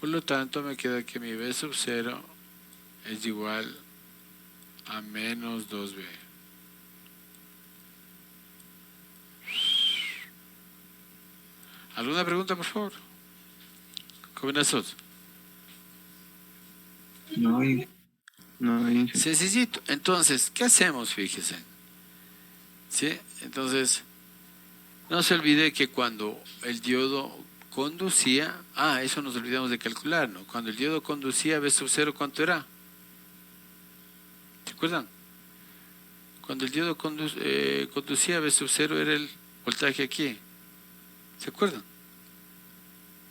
Por lo tanto, me queda que mi B sub 0 es igual a menos 2B. ¿Alguna pregunta, por favor? Jovenazos. No hay. Sencillito. Entonces, ¿qué hacemos? Fíjese. ¿Sí? Entonces, no se olvide que cuando el diodo conducía, eso nos olvidamos de calcular, ¿no? Cuando el diodo conducía, B sub 0, ¿cuánto era? ¿Se acuerdan? Cuando el diodo conducía, B sub 0 era el voltaje aquí. ¿Se acuerdan?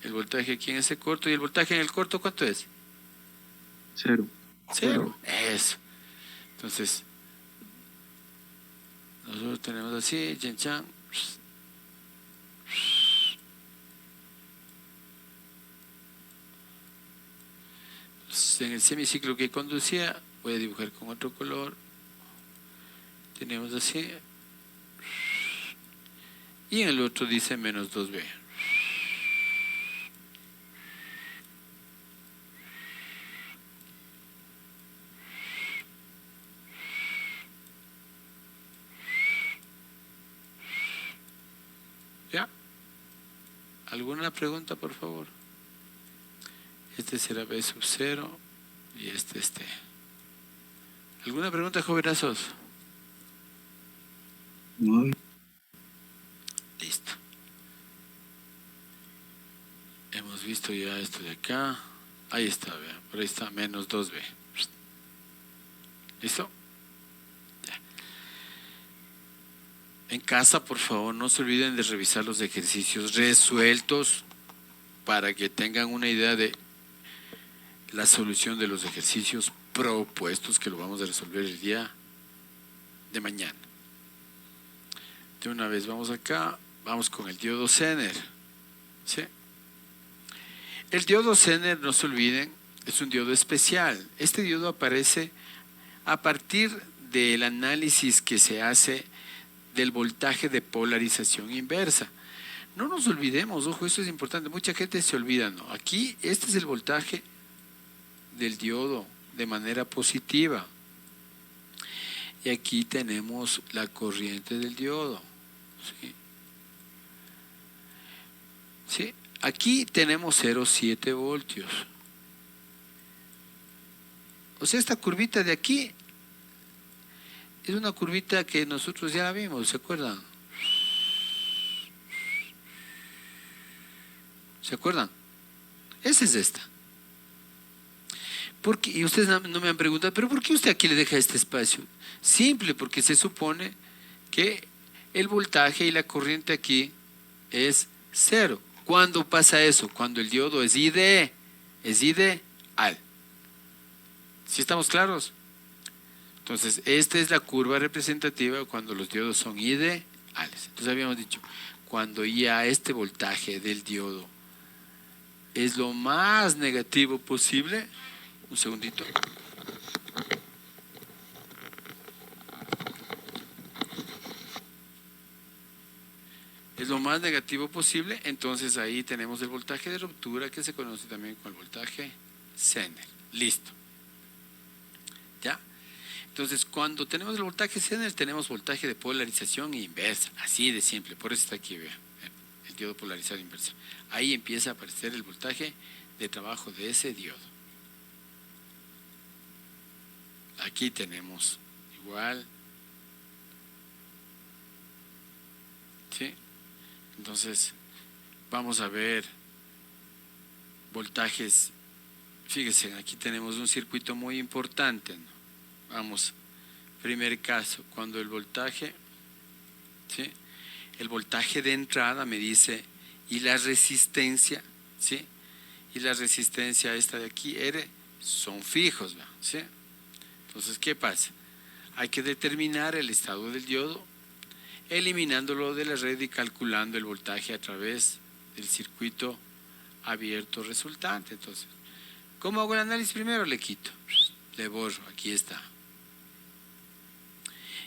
El voltaje aquí en ese corto, y el voltaje en el corto, ¿cuánto es? 0. 0. Eso. Entonces, nosotros tenemos así, chan. En el semiciclo que conducía, voy a dibujar con otro color. Tenemos así. Y en el otro dice menos 2B. ¿Ya? ¿Alguna pregunta, por favor? Este será B sub 0 y este. ¿Alguna pregunta, jovenazos? No hay. Listo. Hemos visto ya esto de acá. Ahí está, vean. Por ahí está menos 2B. ¿Listo? Ya. En casa, por favor, no se olviden de revisar los ejercicios resueltos para que tengan una idea de la solución de los ejercicios propuestos, que lo vamos a resolver el día de mañana. De una vez vamos acá, vamos con el diodo Zener. ¿Sí? El diodo Zener, no se olviden, es un diodo especial. Este diodo aparece a partir del análisis que se hace del voltaje de polarización inversa. No nos olvidemos, ojo, esto es importante, mucha gente se olvida, ¿no? Aquí este es el voltaje del diodo de manera positiva. Y aquí tenemos la corriente del diodo. ¿Sí? ¿Sí? Aquí tenemos 0,7 voltios. O sea, esta curvita de aquí es una curvita que nosotros ya la vimos, ¿se acuerdan? ¿Se acuerdan? Esa es esta. Porque, y ustedes no me han preguntado, ¿pero por qué usted aquí le deja este espacio? Simple, porque se supone que el voltaje y la corriente aquí es 0. ¿Cuándo pasa eso? Cuando el diodo es ideal. ¿Sí estamos claros? Entonces, esta es la curva representativa cuando los diodos son ideales. Entonces habíamos dicho, cuando ya este voltaje del diodo es lo más negativo posible, un segundito. Es lo más negativo posible, entonces ahí tenemos el voltaje de ruptura, que se conoce también como el voltaje Zener. Listo. ¿Ya? Entonces, cuando tenemos el voltaje Zener, tenemos voltaje de polarización inversa, así de simple, por eso está aquí, vean, el diodo polarizado inverso. Ahí empieza a aparecer el voltaje de trabajo de ese diodo. Aquí tenemos igual. ¿Sí? Entonces, vamos a ver voltajes. Fíjense, aquí tenemos un circuito muy importante, ¿no? Vamos, primer caso, cuando el voltaje, ¿sí? El voltaje de entrada me dice, y la resistencia, ¿sí? Y la resistencia esta de aquí, R, son fijos, ¿sí? Entonces, ¿qué pasa? Hay que determinar el estado del diodo, eliminándolo de la red y calculando el voltaje a través del circuito abierto resultante. Entonces, ¿cómo hago el análisis? Primero le quito, le borro, aquí está.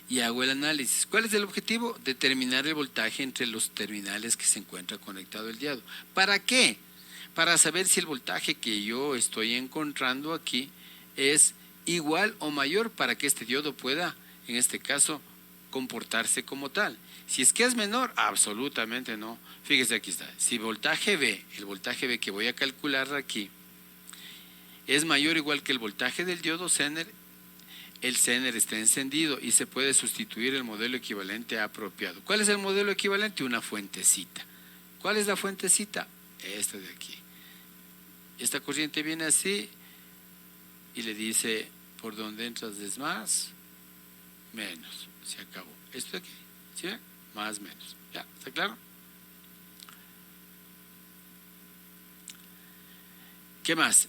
Y hago el análisis. ¿Cuál es el objetivo? Determinar el voltaje entre los terminales que se encuentra conectado el diodo. ¿Para qué? Para saber si el voltaje que yo estoy encontrando aquí es igual o mayor para que este diodo pueda, en este caso, comportarse como tal. Si es que es menor, absolutamente no. Fíjese, aquí está. Si voltaje B, el voltaje B que voy a calcular aquí, es mayor o igual que el voltaje del diodo Zener, el Zener está encendido y se puede sustituir el modelo equivalente apropiado. ¿Cuál es el modelo equivalente? Una fuentecita. ¿Cuál es la fuentecita? Esta de aquí. Esta corriente viene así y le dice, por donde entras es más, menos. Se acabó. Esto de aquí, ¿sí? Más, menos. ¿Ya? ¿Está claro? ¿Qué más?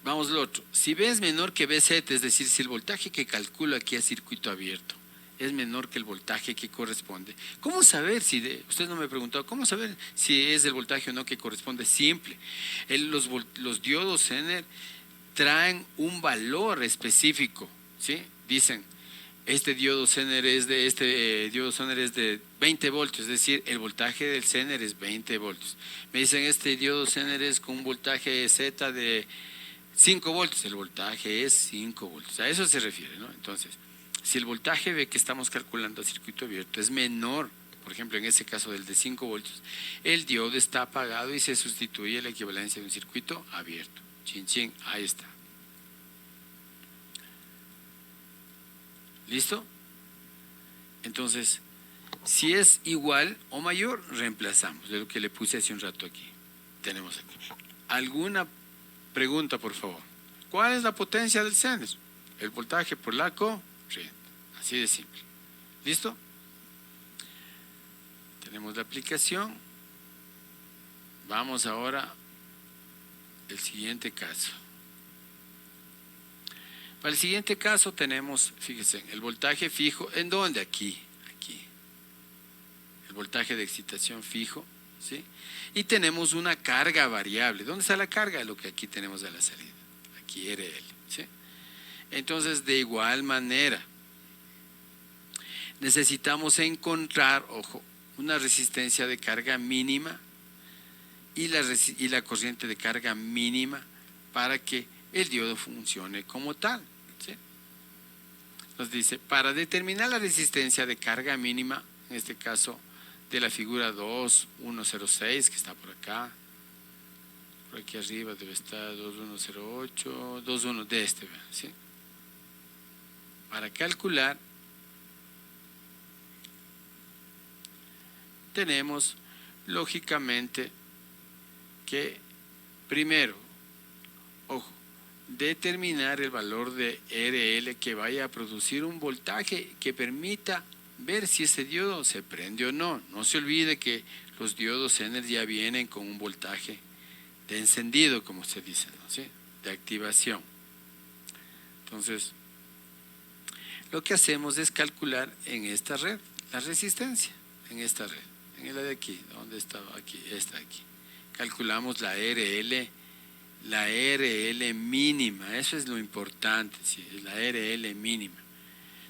Vamos al otro. Si B es menor que BZ, es decir, si el voltaje que calculo aquí a circuito abierto es menor que el voltaje que corresponde. ¿Cómo saber si, usted no me ha preguntado, cómo saber si es el voltaje o no que corresponde? Simple. Los diodos Zener traen un valor específico, ¿sí? Dicen, este diodo Zener es de 20 voltios, es decir, el voltaje del Zener es 20 voltios. Me dicen, este diodo Zener es con un voltaje Z de 5 voltios, el voltaje es 5 voltios, a eso se refiere, ¿no? Entonces, si el voltaje B que estamos calculando a circuito abierto es menor, por ejemplo, en ese caso del de 5 voltios, el diodo está apagado y se sustituye la equivalencia de un circuito abierto. Chin, chin, ahí está. ¿Listo? Entonces, si es igual o mayor, reemplazamos, de lo que le puse hace un rato aquí. Tenemos aquí. ¿Alguna pregunta, por favor? ¿Cuál es la potencia del Zener? el voltaje por la corriente. Así de simple. ¿Listo? Tenemos la aplicación. Vamos ahora al siguiente caso. Para el siguiente caso tenemos, fíjense, el voltaje fijo. ¿En dónde? Aquí. El voltaje de excitación fijo, ¿sí? Y tenemos una carga variable. ¿Dónde está la carga? Lo que aquí tenemos a la salida. Aquí RL, ¿sí? Entonces, de igual manera, necesitamos encontrar, ojo, una resistencia de carga mínima y la corriente de carga mínima para que el diodo funcione como tal, ¿sí? Nos dice, para determinar la resistencia de carga mínima, en este caso de la figura 2106, que está por acá, por aquí arriba debe estar 2108, 21 de este, ¿sí? Para calcular, tenemos lógicamente que primero, ojo, determinar el valor de RL que vaya a producir un voltaje que permita ver si ese diodo se prende o no. No se olvide que los diodos Zener ya vienen con un voltaje de encendido, como se dice, ¿no? ¿Sí? De activación. Entonces, lo que hacemos es calcular en esta red la resistencia, en esta red, en la de aquí, ¿dónde estaba? Aquí, esta aquí. Calculamos la RL mínima, eso es lo importante, ¿sí? La RL mínima.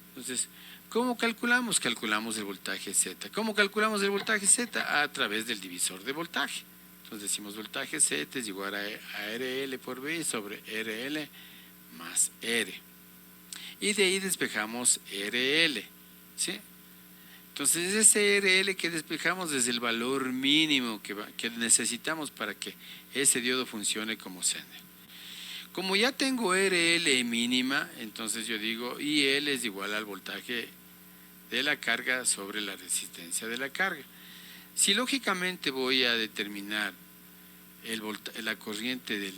Entonces, ¿cómo calculamos? Calculamos el voltaje Z. ¿Cómo calculamos el voltaje Z? A través del divisor de voltaje. Entonces decimos voltaje Z es igual a RL por B sobre RL más R. Y de ahí despejamos RL, ¿sí? Entonces ese RL que despejamos es el valor mínimo que necesitamos para que ese diodo funcione como Zener. Como ya tengo RL mínima, entonces yo digo IL es igual al voltaje de la carga sobre la resistencia de la carga. Si lógicamente voy a determinar la corriente del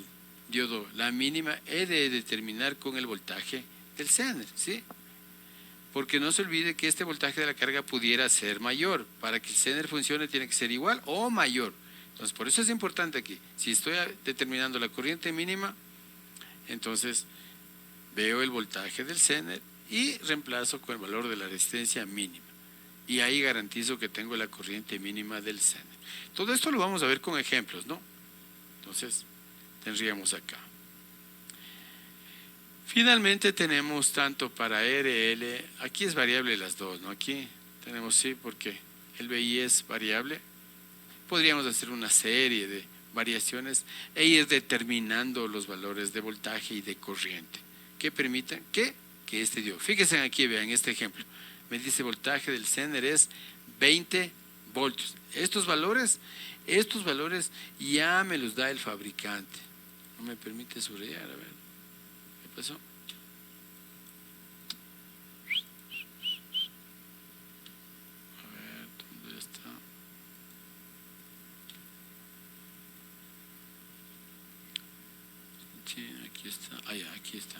diodo, la mínima, he de determinar con el voltaje del Zener, ¿sí? Porque no se olvide que este voltaje de la carga pudiera ser mayor. Para que el Zener funcione tiene que ser igual o mayor. Entonces, por eso es importante aquí. Si estoy determinando la corriente mínima, entonces veo el voltaje del Zener y reemplazo con el valor de la resistencia mínima. Y ahí garantizo que tengo la corriente mínima del Zener. Todo esto lo vamos a ver con ejemplos, ¿no? Entonces, tendríamos acá. Finalmente tenemos tanto para RL, aquí es variable las dos, ¿no? Aquí tenemos sí, porque el BI es variable. Podríamos hacer una serie de variaciones e ir determinando los valores de voltaje y de corriente que permitan que este diodo. Fíjense aquí, vean este ejemplo. Me dice voltaje del Zener es 20 voltios. Estos valores ya me los da el fabricante. No me permite subrayar, a ver. ¿Qué pasó? A ver, ¿dónde está? Sí, aquí está. Ah, ya, aquí está.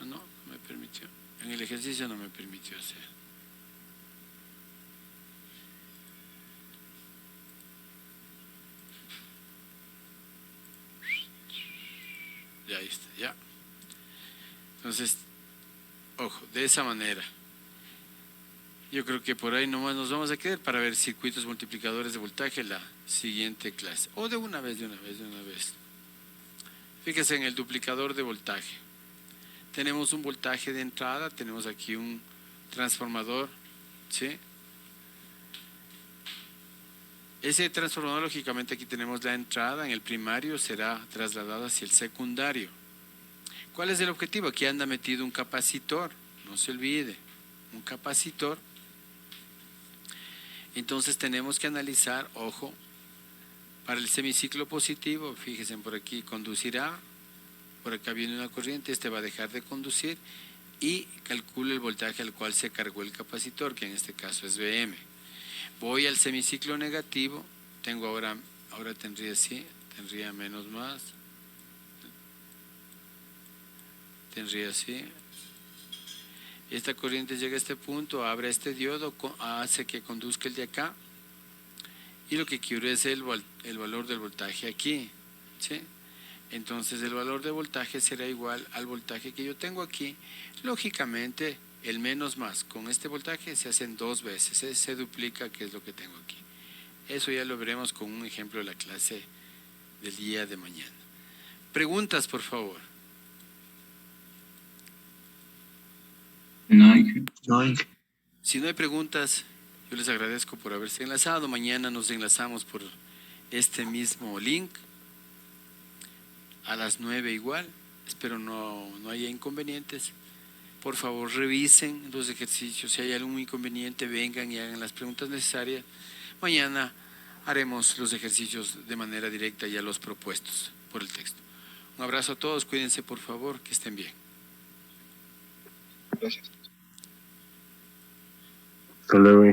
Ah, no me permitió. En el ejercicio no me permitió hacer. Ya está, ya. Entonces, ojo, de esa manera. Yo creo que por ahí nomás nos vamos a quedar para ver circuitos multiplicadores de voltaje la siguiente clase. O de una vez. Fíjese en el duplicador de voltaje. Tenemos un voltaje de entrada, tenemos aquí un transformador, ¿sí? Ese transformador, lógicamente aquí tenemos la entrada, en el primario será trasladado hacia el secundario. ¿Cuál es el objetivo? Aquí anda metido un capacitor, no se olvide, un capacitor. Entonces tenemos que analizar, ojo, para el semiciclo positivo, fíjense por aquí, conducirá, por acá viene una corriente, este va a dejar de conducir y calculo el voltaje al cual se cargó el capacitor, que en este caso es Vm. Voy al semiciclo negativo, tengo ahora tendría así, tendría menos más, tendría así. Esta corriente llega a este punto, abre este diodo, hace que conduzca el de acá, y lo que quiero es el valor del voltaje aquí, ¿sí? Entonces el valor de voltaje será igual al voltaje que yo tengo aquí. Lógicamente, el menos más con este voltaje se hacen 2 veces, se duplica, que es lo que tengo aquí. Eso ya lo veremos con un ejemplo de la clase del día de mañana. Preguntas, por favor. No hay. No hay. Si no hay preguntas, yo les agradezco por haberse enlazado. Mañana nos enlazamos por este mismo link a las 9 igual. Espero no haya inconvenientes. Por favor, revisen los ejercicios. Si hay algún inconveniente, vengan y hagan las preguntas necesarias. Mañana haremos los ejercicios de manera directa, ya los propuestos por el texto. Un abrazo a todos, cuídense por favor, que estén bien. Gracias. Hasta luego.